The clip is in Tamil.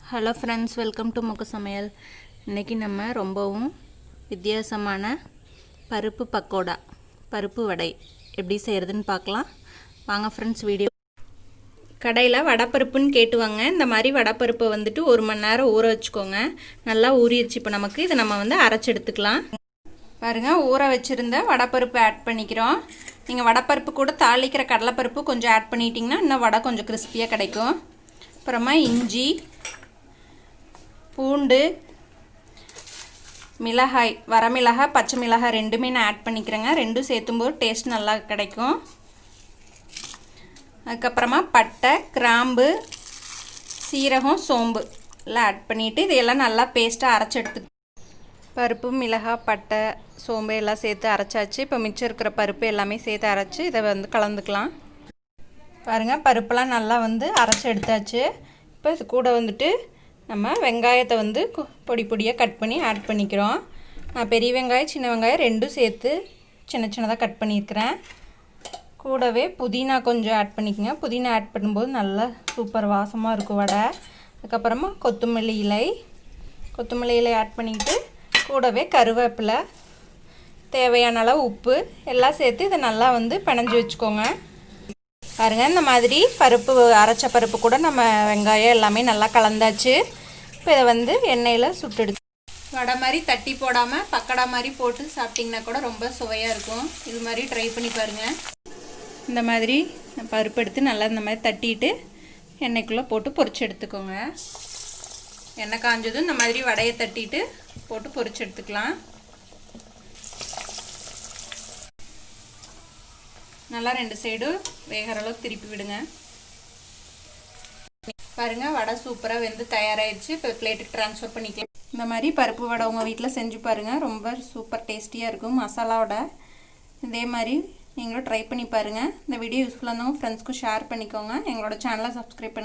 ஹலோ ஃப்ரெண்ட்ஸ், வெல்கம் டு முக சமையல். இன்றைக்கி நம்ம ரொம்பவும் வித்தியாசமான பருப்பு பக்கோடா, பருப்பு வடை எப்படி செய்கிறதுன்னு பார்க்கலாம். வாங்க ஃப்ரெண்ட்ஸ், வீடியோ. கடையில் வடைப்பருப்புன்னு கேட்டுவாங்க. இந்த மாதிரி வடைப்பருப்பை வந்துட்டு 1 மணி நேரம் ஊற வச்சுக்கோங்க. நல்லா ஊறிடுச்சு. இப்போ நமக்கு இதை நம்ம அரைச்சி எடுத்துக்கலாம். பாருங்கள், ஊற வச்சுருந்த வடைப்பருப்பு ஆட் பண்ணிக்கிறோம். நீங்கள் வடைப்பருப்பு கூட தாளிக்கிற கடலைப்பருப்பு கொஞ்சம் ஆட் பண்ணிட்டீங்கன்னா இன்னும் வடை கொஞ்சம் கிறிஸ்பியாக கிடைக்கும். அப்புறமா இஞ்சி, பூண்டு, மிளகாய், வரமிளகாய், பச்சை மிளகாய் ரெண்டுமே நான் ஆட் பண்ணிக்கிறேங்க. ரெண்டும் சேர்த்தும்போது டேஸ்ட் நல்லா கிடைக்கும். அதுக்கப்புறமா பட்டை, கிராம்பு, சீரகம், சோம்பு எல்லாம் ஆட் பண்ணிவிட்டு இதையெல்லாம் நல்லா பேஸ்ட்டாக அரைச்சி எடுத்து, பருப்பு, மிளகாய், பட்டை, சோம்பு எல்லாம் சேர்த்து அரைச்சாச்சு. இப்போ மிச்சம் இருக்கிற பருப்பு எல்லாமே சேர்த்து அரைச்சி இதை கலந்துக்கலாம். பாருங்கள், பருப்பெல்லாம் நல்லா அரைச்சி எடுத்தாச்சு. இப்போ இது கூட நம்ம வெங்காயத்தை பொடி பொடியாக கட் பண்ணி ஆட் பண்ணிக்கிறோம். நான் பெரிய வெங்காயம், சின்ன வெங்காயம் ரெண்டும் சேர்த்து சின்ன சின்னதாக கட் பண்ணியிருக்கிறேன். கூடவே புதினா கொஞ்சம் ஆட் பண்ணிக்கோங்க. புதினா ஆட் பண்ணும்போது நல்லா சூப்பர் வாசமாக இருக்கும் வடை. அதுக்கப்புறமா கொத்தமல்லி இலை ஆட் பண்ணிக்கிட்டு கூடவே கருவேப்பிலை, தேவையான அளவு உப்பு எல்லாம் சேர்த்து இதை நல்லா பிணைஞ்சி வச்சுக்கோங்க. பாருங்கள், இந்த மாதிரி பருப்பு, அரைச்ச பருப்பு கூட நம்ம வெங்காயம் எல்லாமே நல்லா கலந்தாச்சு. இப்போ இதை எண்ணெயில் சுட்டெடுத்து வடை மாதிரி தட்டி போடாமல் பக்கடா மாதிரி போட்டு சாப்பிட்டிங்கன்னா கூட ரொம்ப சுவையாக இருக்கும். இது மாதிரி ட்ரை பண்ணி பாருங்கள். இந்த மாதிரி பருப்பு எடுத்து நல்லா இந்த மாதிரி தட்டிட்டு எண்ணெய்க்குள்ளே போட்டு பொரிச்சு எடுத்துக்கோங்க. எண்ணெய் காஞ்சதும் இந்த மாதிரி வடையை தட்டிட்டு போட்டு பொரிச்சு எடுத்துக்கலாம். நல்லா 2 சைடும் வேகிற அளவுக்கு திருப்பி விடுங்க. பாருங்கள், வடை சூப்பராக வெந்து தயாராகிடுச்சு. இப்போ பிளேட்டுக்கு ட்ரான்ஸ்ஃபர் பண்ணிக்கலாம். இந்த மாதிரி பருப்பு வடை உங்கள் வீட்டில் செஞ்சு பாருங்கள். ரொம்ப சூப்பர் டேஸ்டியாக இருக்கும். மசாலா வடை இதே மாதிரி நீங்களும் ட்ரை பண்ணி பாருங்கள். இந்த வீடியோ யூஸ்ஃபுல்லாக இருந்தவங்க ஃப்ரெண்ட்ஸ்க்கும் ஷேர் பண்ணிக்கோங்க. எங்களோட சேனலை சப்ஸ்கிரைப் பண்ணி